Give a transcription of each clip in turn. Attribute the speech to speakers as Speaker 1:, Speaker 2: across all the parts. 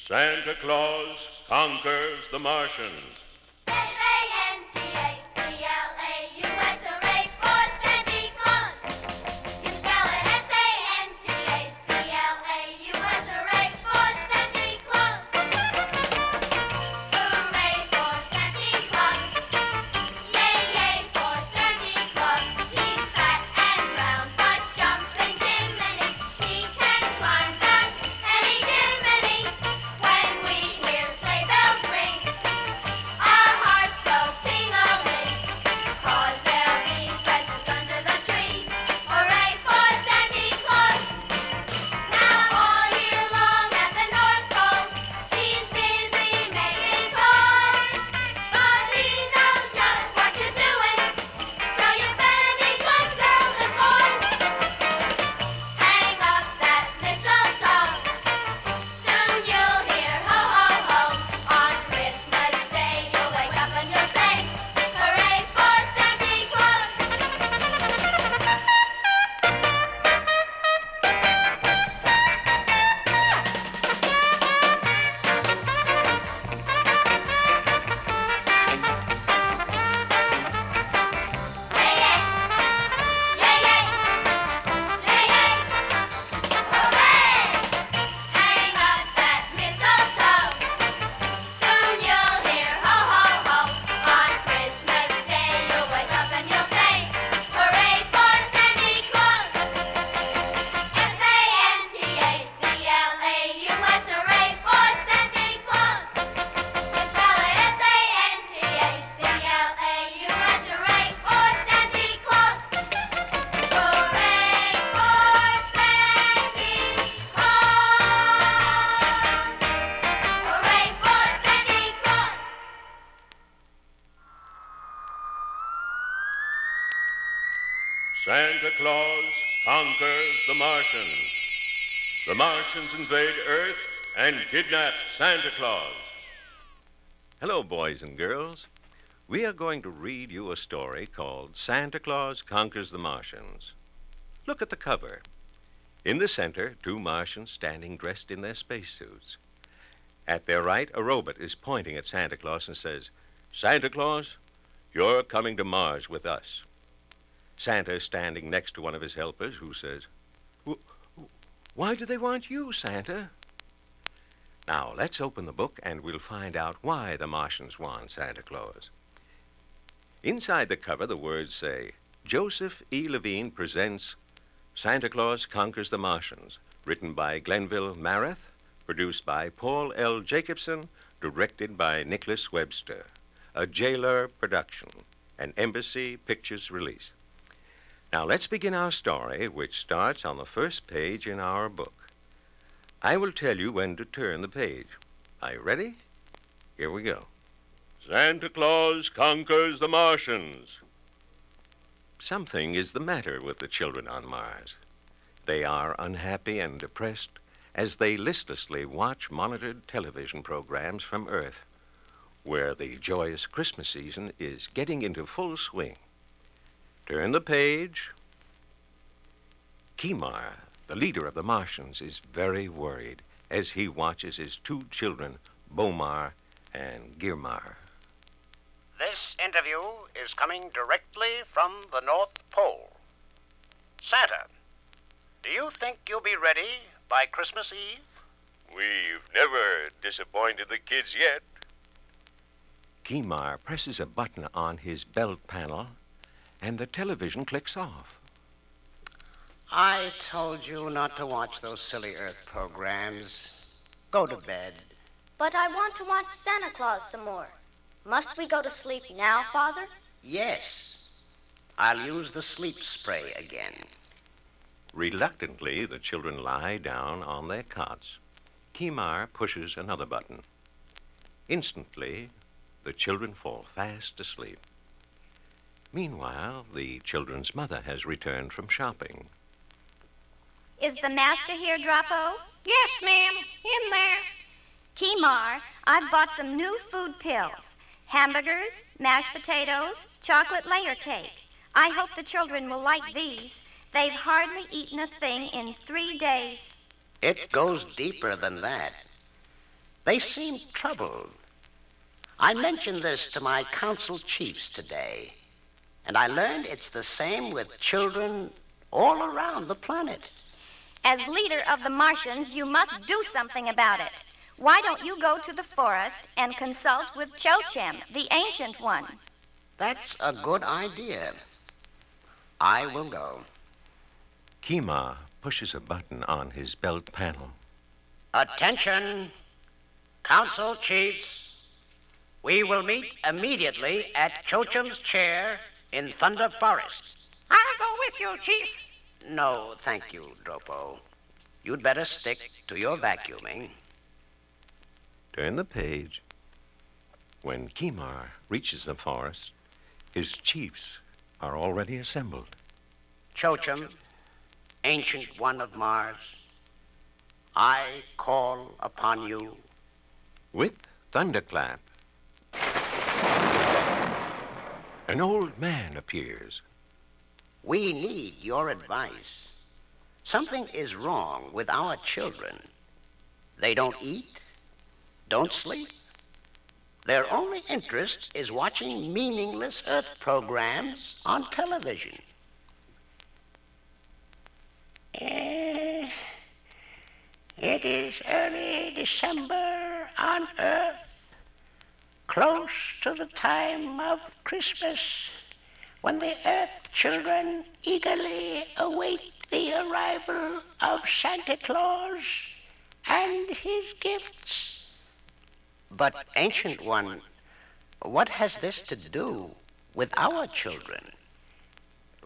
Speaker 1: Santa Claus conquers the Martians.
Speaker 2: S-A-N-T-A-C-L-A-U-S, hooray for Santa Claus! You spell it S-A-N-T-A-C-L-A-U-S, hooray for Santa Claus! Hooray for Santa Claus! Yay, yay for Santa Claus! He's fat and round, but jumping Jiminy. He can climb down any chimney. When we hear sleigh bells ring, our hearts go ting-a-ling, 'cause there'll be presents under the tree. Hooray for Santa Claus! Now all year long at the North Pole, he's busy making toys. But he knows just what you're doing, so you better be good girls and boys. Hang up that mistletoe, soon you'll hear ho, ho, ho. On Christmas Day you'll wake up and you'll say, hooray for Santa Claus! Yay, yay! Yay, yay! Yay, yay! Hooray! Hang up that mistletoe, soon you'll hear ho, ho, ho. On Christmas Day you'll wake up and you'll say, hooray for Santa Claus! S-A-N-T-A-C-L-A-U-S, hooray for Santa Claus! You spell it S-A-N-T-A-C-L-A-U-S, hooray for Santa Claus! Hooray for Santa Claus! Hooray for Santa Claus!
Speaker 1: Santa Claus conquers the Martians. The Martians invade Earth and kidnap Santa Claus.
Speaker 3: Hello, boys and girls. We are going to read you a story called Santa Claus Conquers the Martians. Look at the cover. In the center, two Martians standing dressed in their spacesuits. At their right, a robot is pointing at Santa Claus and says, "Santa Claus, you're coming to Mars with us." Santa is standing next to one of his helpers who says, "Why do they want you, Santa?" Now, let's open the book and we'll find out why the Martians want Santa Claus. Inside the cover, the words say, Joseph E. Levine presents Santa Claus Conquers the Martians, written by Glenville Mareth, produced by Paul L. Jacobson, directed by Nicholas Webster, a Jailer production, an Embassy Pictures release. Now, let's begin our story, which starts on the first page in our book. I will tell you when to turn the page. Are you ready? Here we go.
Speaker 1: Santa Claus conquers the Martians.
Speaker 3: Something is the matter with the children on Mars. They are unhappy and depressed as they listlessly watch monitored television programs from Earth, where the joyous Christmas season is getting into full swing. Turn the page. Kimar, the leader of the Martians, is very worried as he watches his two children, Bomar and Girmar.
Speaker 4: This interview is coming directly from the North Pole. Santa, do you think you'll be ready by Christmas Eve?
Speaker 1: We've never disappointed the kids yet.
Speaker 3: Kimar presses a button on his belt panel, and the television clicks off.
Speaker 4: I told you not to watch those silly Earth programs. Go to bed.
Speaker 5: But I want to watch Santa Claus some more. Must we go to sleep now, Father?
Speaker 4: Yes. I'll use the sleep spray again.
Speaker 3: Reluctantly, the children lie down on their cots. Kimar pushes another button. Instantly, the children fall fast asleep. Meanwhile, the children's mother has returned from shopping.
Speaker 5: Is the master here, Drapo?
Speaker 6: Yes, ma'am. In there.
Speaker 5: Kimar, I've bought some new food pills. Hamburgers, mashed potatoes, chocolate layer cake. I hope the children will like these. They've hardly eaten a thing in 3 days.
Speaker 4: It goes deeper than that. They seem troubled. I mentioned this to my council chiefs today, and I learned it's the same with children all around the planet.
Speaker 5: As leader of the Martians, you must do something about it. Why don't you go to the forest and consult with Cho-Chem, the ancient one?
Speaker 4: That's a good idea. I will go.
Speaker 3: Kima pushes a button on his belt panel.
Speaker 4: Attention, council chiefs. We will meet immediately at Cho-Chem's chair in Thunder Forest.
Speaker 6: I'll go with you, Chief.
Speaker 4: No, thank you, Dropo. You'd better stick to your vacuuming.
Speaker 3: Turn the page. When Kimar reaches the forest, his chiefs are already assembled.
Speaker 4: Cho-Chem, ancient one of Mars, I call upon you.
Speaker 3: With thunderclap, an old man appears.
Speaker 4: We need your advice. Something is wrong with our children. They don't eat, don't sleep. Their only interest is watching meaningless Earth programs on television.
Speaker 6: It is early December on Earth, close to the time of Christmas, when the Earth children eagerly await the arrival of Santa Claus and his gifts.
Speaker 4: But, Ancient One, what has this to do with our children?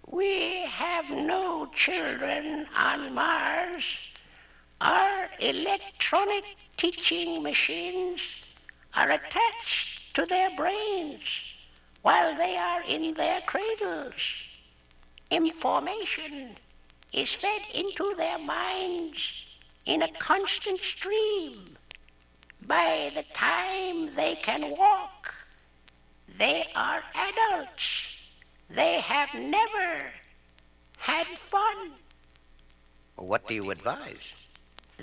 Speaker 6: We have no children on Mars. Our electronic teaching machines are attached to their brains while they are in their cradles. Information is fed into their minds in a constant stream. By the time they can walk, they are adults. They have never had fun.
Speaker 4: What do you advise?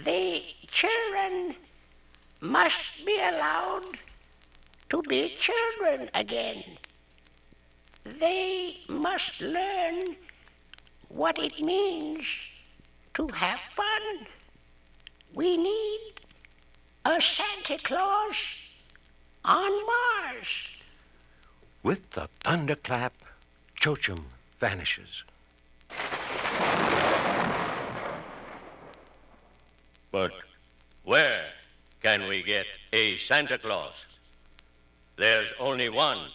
Speaker 6: The children must be allowed to be children again. They must learn what it means to have fun. We need a Santa Claus on Mars.
Speaker 3: With the thunderclap, Cho-Chem vanishes.
Speaker 1: But where can we get a Santa Claus? There's only one,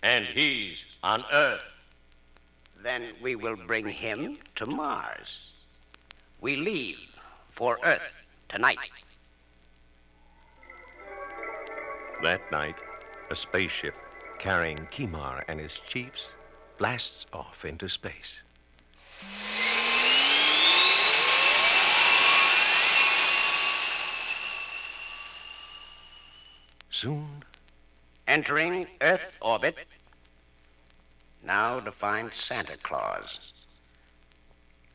Speaker 1: and he's on Earth.
Speaker 4: Then we will bring him to Mars. We leave for Earth tonight.
Speaker 3: That night, a spaceship carrying Kimar and his chiefs blasts off into space. Soon,
Speaker 4: Entering Earth orbit. Now to find Santa Claus.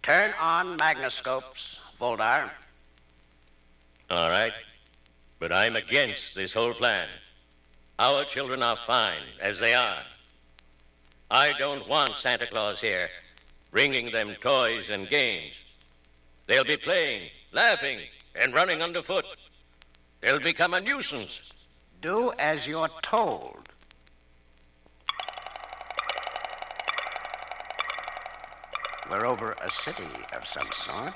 Speaker 4: Turn on magnoscopes, Voldar.
Speaker 1: All right, but I'm against this whole plan. Our children are fine as they are. I don't want Santa Claus here, bringing them toys and games. They'll be playing, laughing, and running underfoot. They'll become a nuisance.
Speaker 4: Do as you're told. We're over a city of some sort.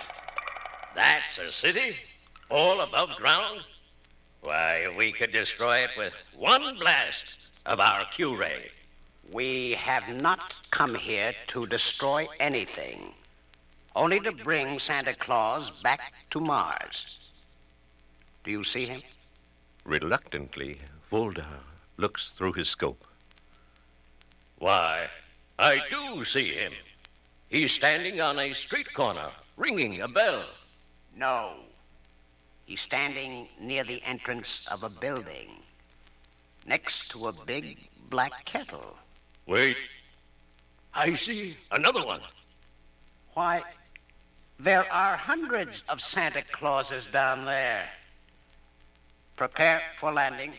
Speaker 1: That's a city? All above ground? Why, we could destroy it with one blast of our Q-ray.
Speaker 4: We have not come here to destroy anything, only to bring Santa Claus back to Mars. Do you see him?
Speaker 3: reluctantly, Voldar looks through his scope.
Speaker 1: Why, I do see him. He's standing on a street corner, ringing a bell.
Speaker 4: No. He's standing near the entrance of a building, next to a big black kettle.
Speaker 1: Wait. I see another one.
Speaker 4: Why, there are hundreds of Santa Clauses down there. Prepare for landing.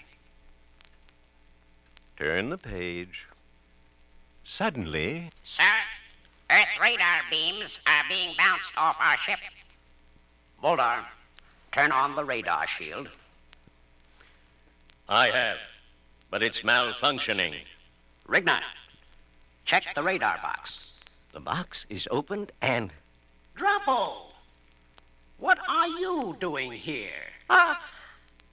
Speaker 3: Turn the page. Suddenly,
Speaker 6: Sir, Earth radar beams are being bounced off our ship.
Speaker 4: Voldar, turn on the radar shield.
Speaker 1: I have, but it's malfunctioning.
Speaker 4: Rigner, check the radar box.
Speaker 7: The box is opened and...
Speaker 4: Droppo, what are you doing here?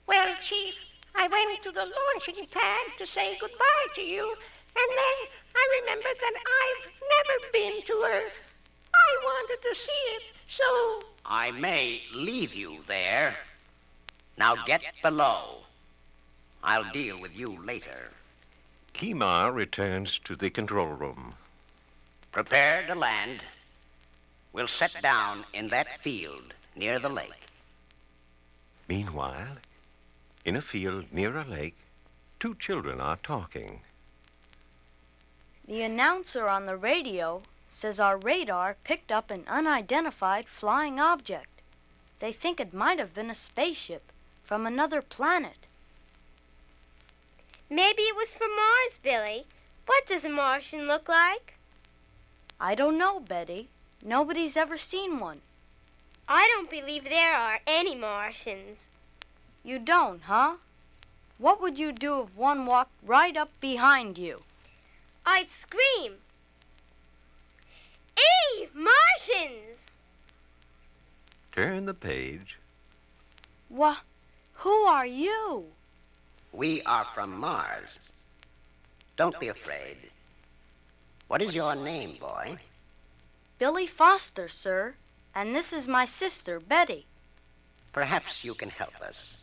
Speaker 6: Well, Chief, I went to the launching pad to say goodbye to you, and then I remembered that I've never been to Earth. I wanted to see it, so...
Speaker 4: I may leave you there. Now get below. I'll deal with you later.
Speaker 3: Kima returns to the control room.
Speaker 4: Prepare to land. We'll set down in that field near the lake.
Speaker 3: Meanwhile, in a field near a lake, two children are talking.
Speaker 8: The announcer on the radio says our radar picked up an unidentified flying object. They think it might have been a spaceship from another planet.
Speaker 5: Maybe it was from Mars, Billy. What does a Martian look like?
Speaker 8: I don't know, Betty. Nobody's ever seen one.
Speaker 5: I don't believe there are any Martians.
Speaker 8: You don't, huh? What would you do if one walked right up behind you?
Speaker 5: I'd scream. Hey, Martians!
Speaker 3: Turn the page.
Speaker 8: Who are you?
Speaker 4: We are from Mars. Don't be afraid. What is your name, boy?
Speaker 8: Billy Foster, sir. And this is my sister, Betty.
Speaker 4: Perhaps you can help us.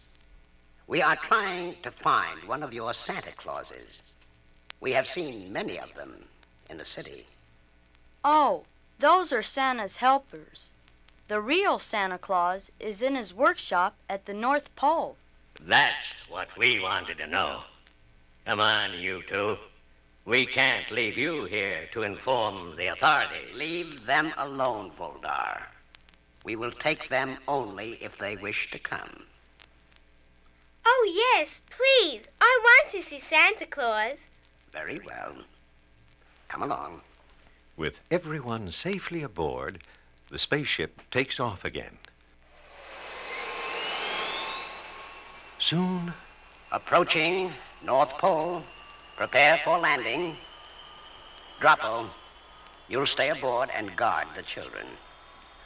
Speaker 4: We are trying to find one of your Santa Clauses. We have seen many of them in the city.
Speaker 8: Oh, those are Santa's helpers. The real Santa Claus is in his workshop at the North Pole.
Speaker 1: That's what we wanted to know. Come on, you two. We can't leave you here to inform the authorities.
Speaker 4: Leave them alone, Voldar. We will take them only if they wish to come.
Speaker 5: Oh, yes, please. I want to see Santa Claus.
Speaker 4: Very well. Come along.
Speaker 3: With everyone safely aboard, the spaceship takes off again. Soon,
Speaker 4: Approaching North Pole. Prepare for landing. Droppo, you'll stay aboard and guard the children.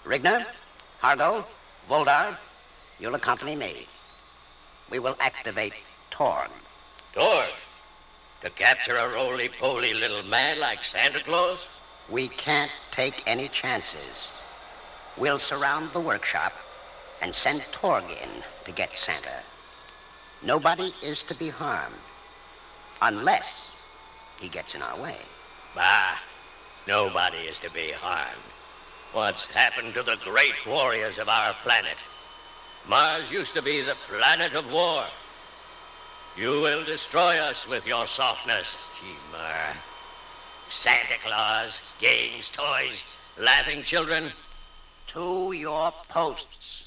Speaker 4: Rigner, Hargo, Voldar, you'll accompany me. We will activate Torg.
Speaker 1: Torg? To capture a roly-poly little man like Santa Claus?
Speaker 4: We can't take any chances. We'll surround the workshop and send Torg in to get Santa. Nobody is to be harmed, unless he gets in our way.
Speaker 1: Bah, nobody is to be harmed. What's happened to the great warriors of our planet? Mars used to be the planet of war. You will destroy us with your softness, Chimera. Santa Claus, games, toys, laughing children.
Speaker 4: To your posts.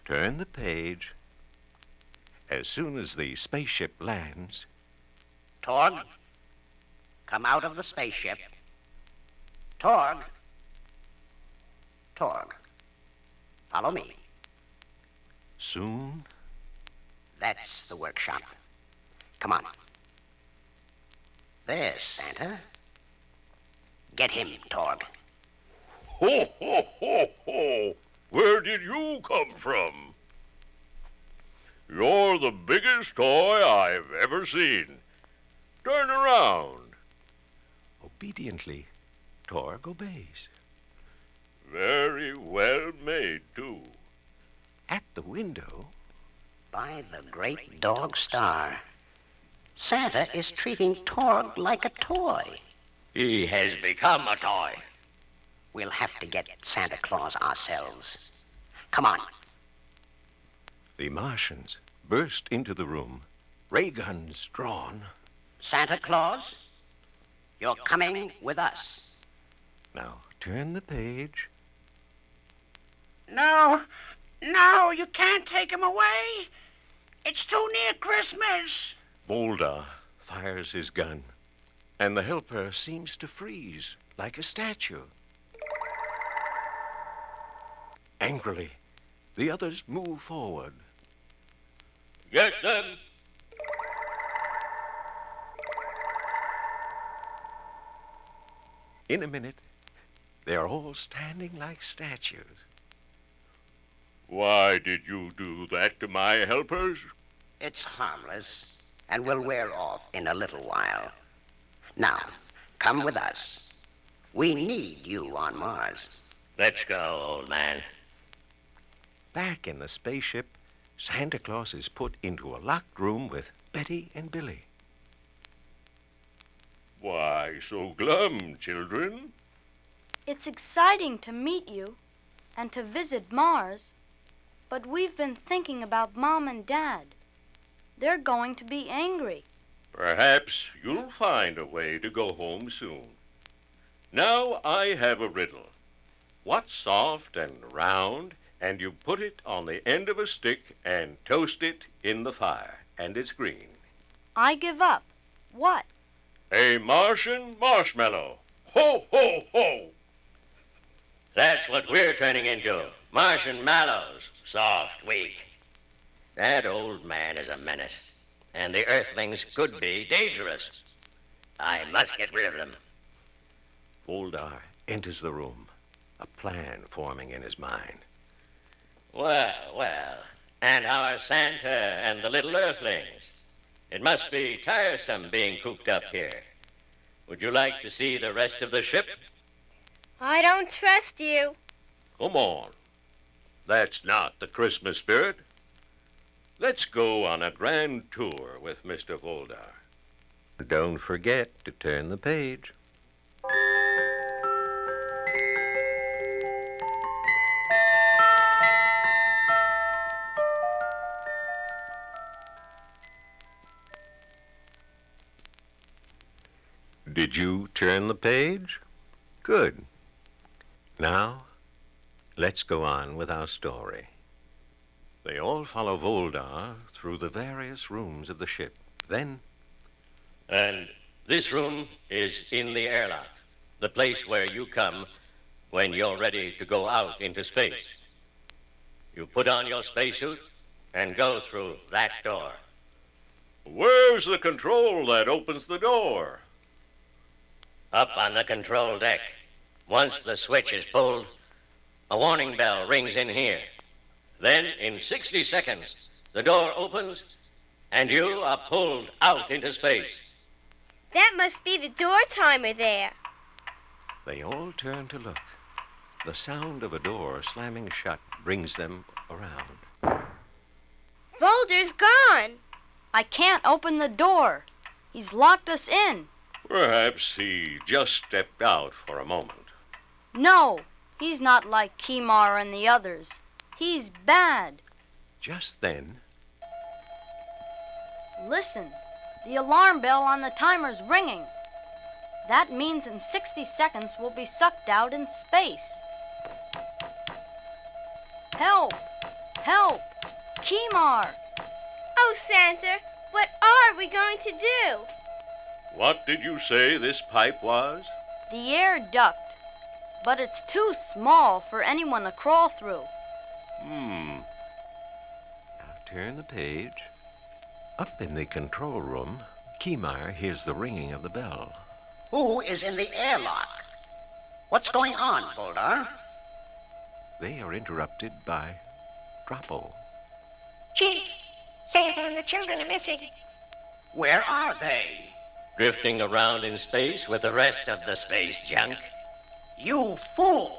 Speaker 3: turn the page. As soon as the spaceship lands,
Speaker 4: Torg, come out of the spaceship. Torg. Torg, follow me.
Speaker 3: soon
Speaker 4: That's the workshop. Come on. There's Santa. Get him, Torg.
Speaker 9: Ho, ho, ho, ho! Where did you come from? You're the biggest toy I've ever seen. Turn around.
Speaker 3: obediently, Torg obeys.
Speaker 9: Very well made, too.
Speaker 3: At the window,
Speaker 4: By the great dog star, Santa is treating Torg like a toy.
Speaker 1: He has become a toy.
Speaker 4: We'll have to get Santa Claus ourselves. Come on.
Speaker 3: the Martians burst into the room, ray guns drawn.
Speaker 4: Santa Claus, you're coming with us.
Speaker 3: Now turn the page.
Speaker 6: No, you can't take him away. It's too near Christmas.
Speaker 3: Volda fires his gun, and the helper seems to freeze like a statue. Angrily, the others move forward.
Speaker 1: Get them!
Speaker 3: In a minute, they are all standing like statues.
Speaker 9: Why did you do that to my helpers?
Speaker 4: It's harmless and will wear off in a little while. Now, come with us. We need you on Mars.
Speaker 1: Let's go, old man.
Speaker 3: Back in the spaceship, Santa Claus is put into a locked room with Betty and Billy.
Speaker 9: Why so glum, children?
Speaker 8: It's exciting to meet you and to visit Mars, but we've been thinking about Mom and Dad. They're going to be angry.
Speaker 9: Perhaps you'll find a way to go home soon. Now I have a riddle. What's soft and round, and you put it on the end of a stick and toast it in the fire, and it's green?
Speaker 8: I give up. What?
Speaker 9: A Martian marshmallow. Ho, ho, ho!
Speaker 1: That's what we're turning into. Martian mallows. Soft, weak. That old man is a menace, and the Earthlings could be dangerous. I must get rid of them.
Speaker 3: Voldar enters the room, a plan forming in his mind.
Speaker 1: Well, well. And our Santa and the little Earthlings. It must be tiresome being cooped up here. Would you like to see the rest of the ship?
Speaker 5: I don't trust you.
Speaker 9: Come on. That's not the Christmas spirit. Let's go on a grand tour with Mr. Voldar.
Speaker 3: Don't forget to turn the page. Did you turn the page? Good. Now, let's go on with our story. They all follow Voldar through the various rooms of the ship. Then,
Speaker 1: And this room is in the airlock, the place where you come when you're ready to go out into space. You put on your spacesuit and go through that door.
Speaker 9: Where's the control that opens the door?
Speaker 1: Up on the control deck. Once the switch is pulled, a warning bell rings in here. Then, in 60 seconds, the door opens and you are pulled out into space.
Speaker 5: That must be the door timer there.
Speaker 3: they all turn to look. The sound of a door slamming shut brings them around.
Speaker 5: Volder's gone.
Speaker 8: I can't open the door. He's locked us in.
Speaker 9: Perhaps he just stepped out for a moment.
Speaker 8: No, he's not like Kimar and the others. He's bad.
Speaker 3: Just then,
Speaker 8: Listen, the alarm bell on the timer's ringing. That means in 60 seconds we'll be sucked out in space. Help! Help! Kimar!
Speaker 5: Oh, Santa, what are we going to do?
Speaker 9: What did you say this pipe was?
Speaker 8: The air duct, but it's too small for anyone to crawl through.
Speaker 3: Now turn the page. Up in the control room, Kimar hears the ringing of the bell.
Speaker 4: Who is in the airlock? What's going on, Voldar?
Speaker 3: They are interrupted by Droppo.
Speaker 6: Chief, Santa and the children are missing.
Speaker 4: Where are they?
Speaker 1: Drifting around in space with the rest of the space junk.
Speaker 4: You fool!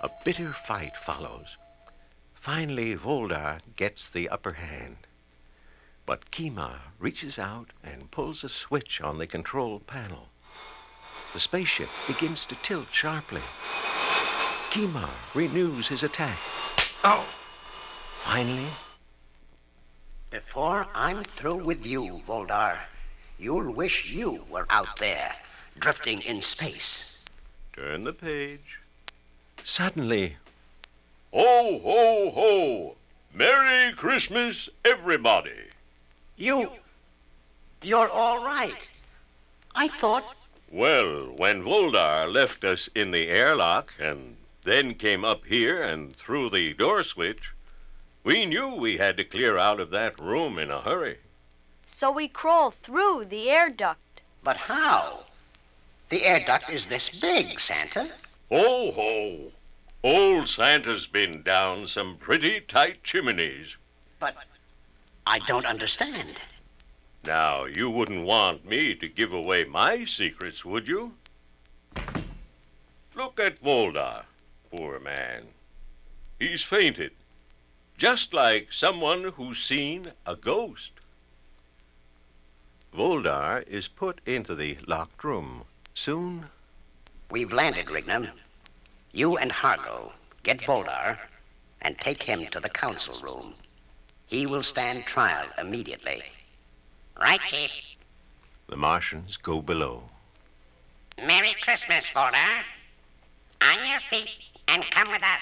Speaker 3: A bitter fight follows. Finally, Voldar gets the upper hand. But Kimar reaches out and pulls a switch on the control panel. The spaceship begins to tilt sharply. Kimar renews his attack.
Speaker 4: Oh!
Speaker 3: Finally,
Speaker 4: Before I'm through with you, Voldar, you'll wish you were out there, drifting in space.
Speaker 3: turn the page. Suddenly,
Speaker 9: Ho, ho, ho! Merry Christmas, everybody.
Speaker 4: You're all right. I thought...
Speaker 9: Well, when Voldar left us in the airlock and then came up here and threw the door switch, we knew we had to clear out of that room in a hurry.
Speaker 8: So we crawled through the air duct.
Speaker 4: But how? The air duct is this big, Santa.
Speaker 9: Ho, ho. Old Santa's been down some pretty tight chimneys.
Speaker 4: But I don't understand.
Speaker 9: Now, you wouldn't want me to give away my secrets, would you? Look at Voldar, poor man. He's fainted, just like someone who's seen a ghost.
Speaker 3: Voldar is put into the locked room. Soon,
Speaker 4: We've landed, Rignum. You and Hargo get Voldar and take him to the council room. He will stand trial immediately.
Speaker 6: Right, Chief.
Speaker 3: the Martians go below.
Speaker 6: Merry Christmas, Voldar. On your feet and come with us.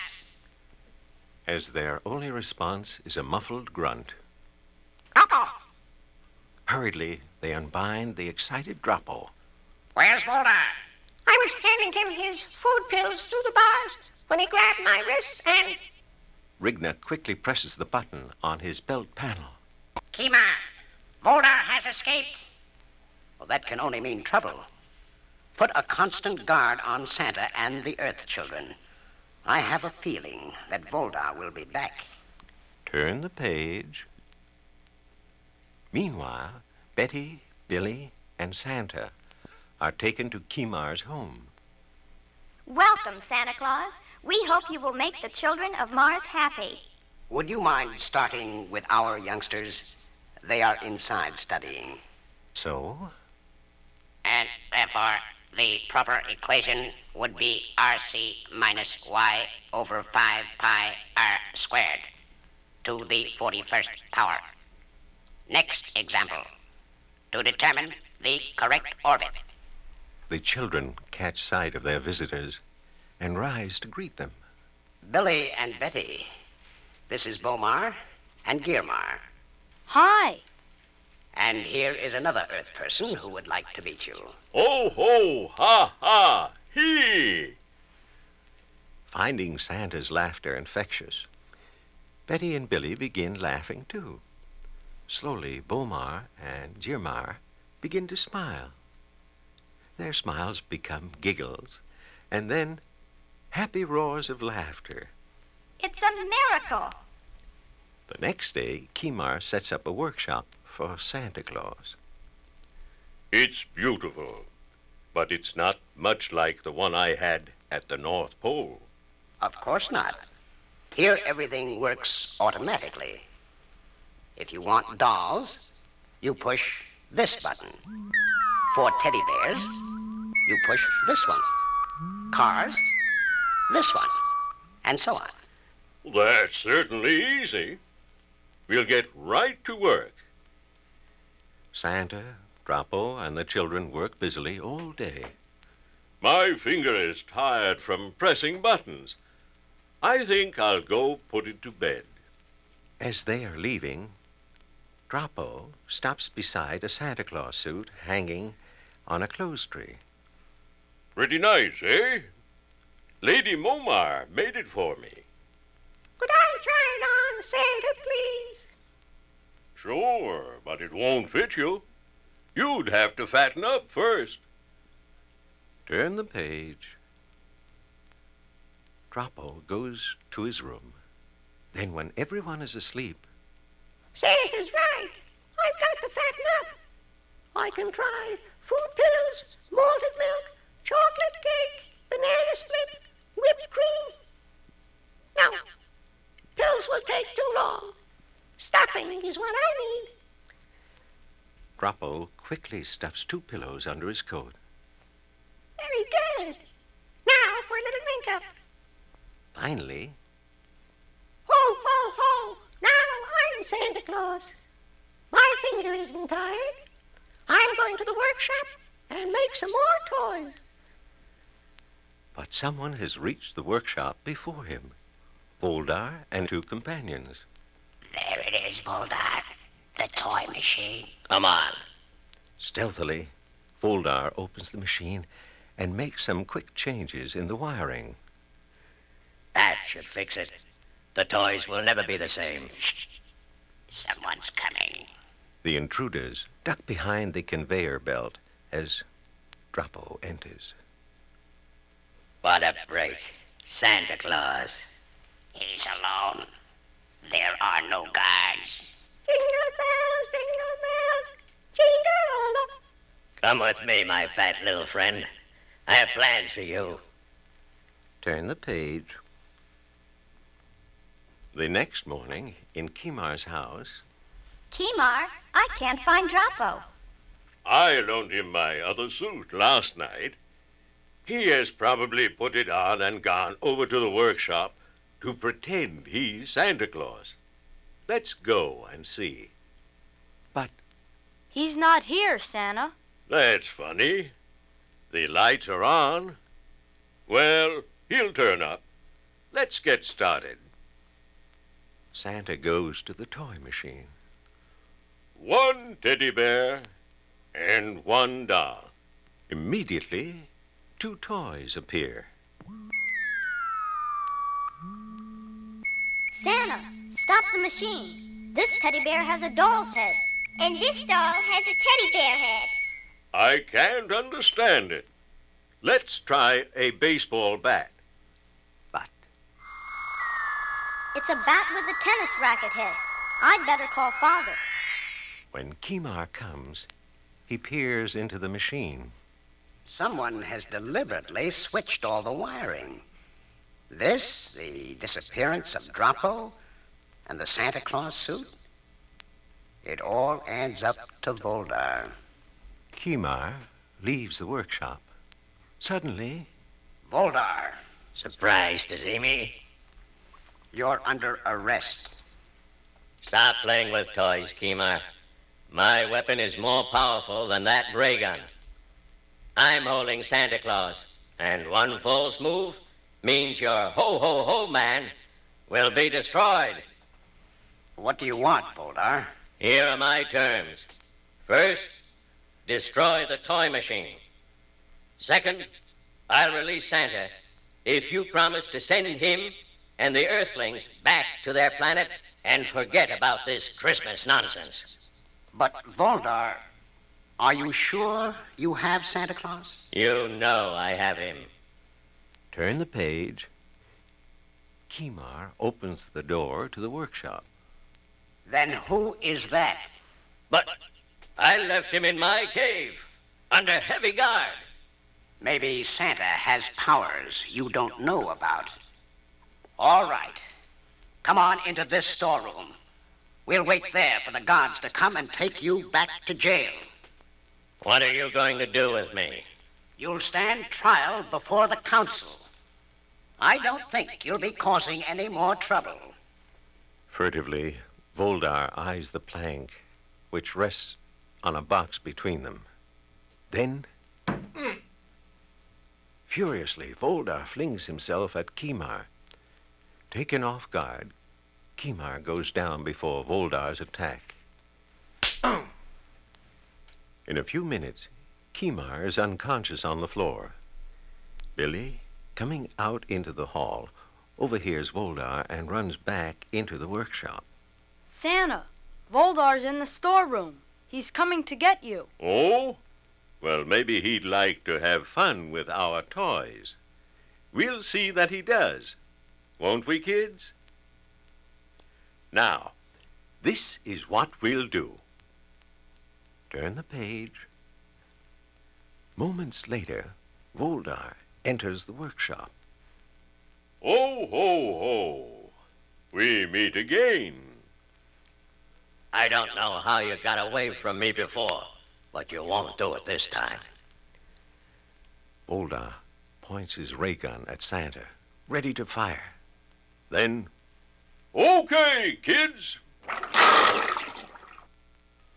Speaker 3: As their only response is a muffled grunt.
Speaker 6: Rocco,
Speaker 3: Hurriedly, they unbind the excited Droppo.
Speaker 6: where's Voldar?
Speaker 10: I was handing him his food pills through the bars when he grabbed my wrists and...
Speaker 3: Rigna quickly presses the button on his belt panel.
Speaker 6: Kima, Voldar has escaped.
Speaker 4: Well, that can only mean trouble. Put a constant guard on Santa and the Earth children. I have a feeling that Voldar will be back.
Speaker 3: Turn the page. Meanwhile, Betty, Billy, and Santa are taken to Kimar's home.
Speaker 5: Welcome, Santa Claus. We hope you will make the children of Mars happy.
Speaker 4: Would you mind starting with our youngsters? They are inside studying.
Speaker 3: So,
Speaker 6: And therefore, the proper equation would be RC minus Y over 5 pi R squared to the 41st power. Next example. To determine the correct orbit.
Speaker 3: the children catch sight of their visitors and rise to greet them.
Speaker 4: Billy and Betty, this is Bomar and Girmar.
Speaker 8: Hi.
Speaker 4: And here is another Earth person who would like to meet you.
Speaker 9: Ho, ho, ha, ha, he.
Speaker 3: Finding Santa's laughter infectious, Betty and Billy begin laughing too. Slowly, Bomar and Girmar begin to smile. Their smiles become giggles, and then happy roars of laughter.
Speaker 5: It's a miracle.
Speaker 3: The next day, Kimar sets up a workshop for Santa Claus.
Speaker 9: It's beautiful, but it's not much like the one I had at the North Pole.
Speaker 4: Of course not. Here, everything works automatically. If you want dolls, you push this button. For teddy bears, you push this one. Cars, this one. And so on.
Speaker 9: That's certainly easy. We'll get right to work.
Speaker 3: Santa, Droppo, and the children work busily all day.
Speaker 9: My finger is tired from pressing buttons. I think I'll go put it to bed.
Speaker 3: As they are leaving, Droppo stops beside a Santa Claus suit hanging on a clothes tree.
Speaker 9: Pretty nice, eh? Lady Momar made it for me.
Speaker 10: Could I try it on, Santa, please?
Speaker 9: Sure, but it won't fit you. You'd have to fatten up first.
Speaker 3: Turn the page. Droppo goes to his room. Then, when everyone is asleep,
Speaker 10: Santa's right. I've got to fatten up. I can try food pills, malted milk, chocolate cake, banana split, whipped cream. No, pills will take too long. Stuffing is what I need.
Speaker 3: Droppo quickly stuffs 2 pillows under his coat.
Speaker 10: Very good. Now for a little drink-up.
Speaker 3: Finally,
Speaker 10: Ho, ho, ho! Now I'm Santa Claus. My finger isn't tired. I'm going to the workshop and make some more toys.
Speaker 3: but someone has reached the workshop before him. Voldar and 2 companions.
Speaker 6: It is, Voldar. The toy machine.
Speaker 1: Come on.
Speaker 3: Stealthily, Voldar opens the machine and makes some quick changes in the wiring.
Speaker 1: That should fix it. The toys will never be the same.
Speaker 6: Someone's coming.
Speaker 3: The intruders duck behind the conveyor belt as Drapo enters.
Speaker 1: What a break. Santa Claus.
Speaker 6: He's alone. There are no guards.
Speaker 10: Jingle bells, jingle all the...
Speaker 1: Come with me, my fat little friend. I have plans for you.
Speaker 3: Turn the page. The next morning, in Kimar's house,
Speaker 5: Kimar, I can't find Drapo.
Speaker 9: I loaned him my other suit last night. He has probably put it on and gone over to the workshop to pretend he's Santa Claus. Let's go and see.
Speaker 3: but
Speaker 8: He's not here, Santa.
Speaker 9: That's funny. The lights are on. Well, he'll turn up. Let's get started.
Speaker 3: Santa goes to the toy machine.
Speaker 9: One teddy bear and one doll.
Speaker 3: Immediately, 2 toys appear.
Speaker 5: Santa, stop the machine. This teddy bear has a doll's head.
Speaker 2: And this doll has a teddy bear head.
Speaker 9: I can't understand it. Let's try a baseball bat.
Speaker 3: But
Speaker 5: It's a bat with a tennis racket head. I'd better call Father.
Speaker 3: when Kimar comes, he peers into the machine.
Speaker 4: Someone has deliberately switched all the wiring. This, the disappearance of Drapo, and the Santa Claus suit. It all adds up to Voldar.
Speaker 3: Kimar leaves the workshop. Suddenly,
Speaker 4: Voldar,
Speaker 1: Surprised to see me?
Speaker 4: you're under arrest.
Speaker 1: Stop playing with toys, Kimar. My weapon is more powerful than that ray gun. I'm holding Santa Claus, and one false move means your ho-ho-ho man will be destroyed.
Speaker 4: What do you want, Voldar?
Speaker 1: Here are my terms. First, destroy the toy machine. Second, I'll release Santa if you promise to send him and the Earthlings back to their planet and forget about this Christmas nonsense.
Speaker 4: But, Voldar, are you sure you have Santa Claus?
Speaker 1: You know I have him.
Speaker 3: turn the page. Kimar opens the door to the workshop.
Speaker 4: Then who is that?
Speaker 1: But I left him in my cave, under heavy guard.
Speaker 4: Maybe Santa has powers you don't know about. All right. Come on into this storeroom. We'll wait there for the guards to come and take you back to jail.
Speaker 1: What are you going to do with me?
Speaker 4: You'll stand trial before the council. I don't think you'll be causing any more trouble.
Speaker 3: Furtively, Voldar eyes the plank, which rests on a box between them. Then, furiously, Voldar flings himself at Kimar. Taken off guard, Kimar goes down before Voldar's attack. In a few minutes, Kimar is unconscious on the floor. Billy, coming out into the hall, overhears Voldar and runs back into the workshop.
Speaker 8: Santa, Voldar's in the storeroom. He's coming to get you.
Speaker 9: Oh? Well, maybe he'd like to have fun with our toys. We'll see that he does. Won't we, kids? Now, this is what we'll do.
Speaker 3: Turn the page. Moments later, Voldar enters the workshop.
Speaker 9: Oh, ho, ho. We meet again.
Speaker 1: I don't know how you got away from me before, but you won't do it this time.
Speaker 3: Voldar points his ray gun at Santa, ready to fire. Then,
Speaker 9: Okay, kids.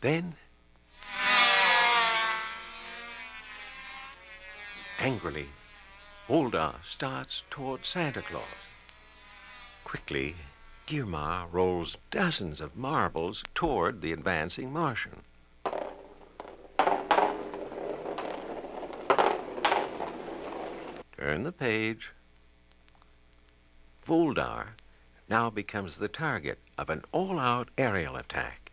Speaker 3: then, angrily, Voldar starts toward Santa Claus. Quickly, Girma rolls dozens of marbles toward the advancing Martian. Turn the page. Voldar now becomes the target of an all-out aerial attack.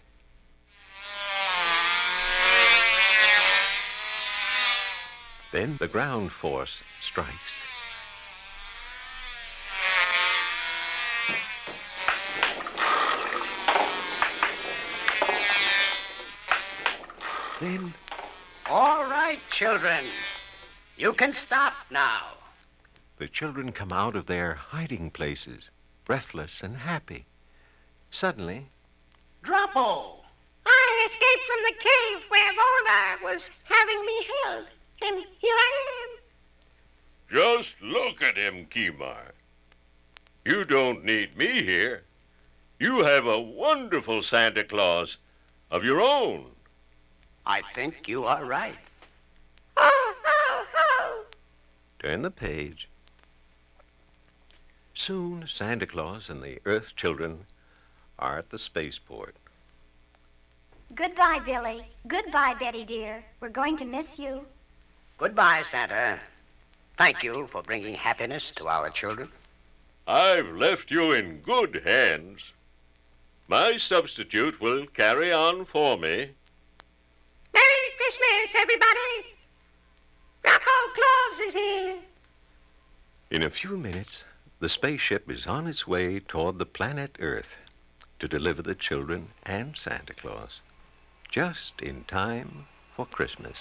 Speaker 3: Then the ground force strikes. Then
Speaker 4: All right, children. You can stop now.
Speaker 3: the children come out of their hiding places, breathless and happy. Suddenly,
Speaker 10: Droppo! I escaped from the cave where Voldar was having me held, and here I am.
Speaker 9: Just look at him, Kimar. You don't need me here. You have a wonderful Santa Claus of your own.
Speaker 4: I think you are right.
Speaker 10: Ho, ho, ho!
Speaker 3: turn the page. Soon, Santa Claus and the Earth children are at the spaceport.
Speaker 5: Goodbye, Billy. Goodbye, Betty dear. We're going to miss you.
Speaker 4: Goodbye, Santa. Thank you for bringing happiness to our children.
Speaker 9: I've left you in good hands. My substitute will carry on for me.
Speaker 10: Merry Christmas, everybody! Droppo Claus is here.
Speaker 3: In a few minutes, the spaceship is on its way toward the planet Earth to deliver the children and Santa Claus, just in time for Christmas.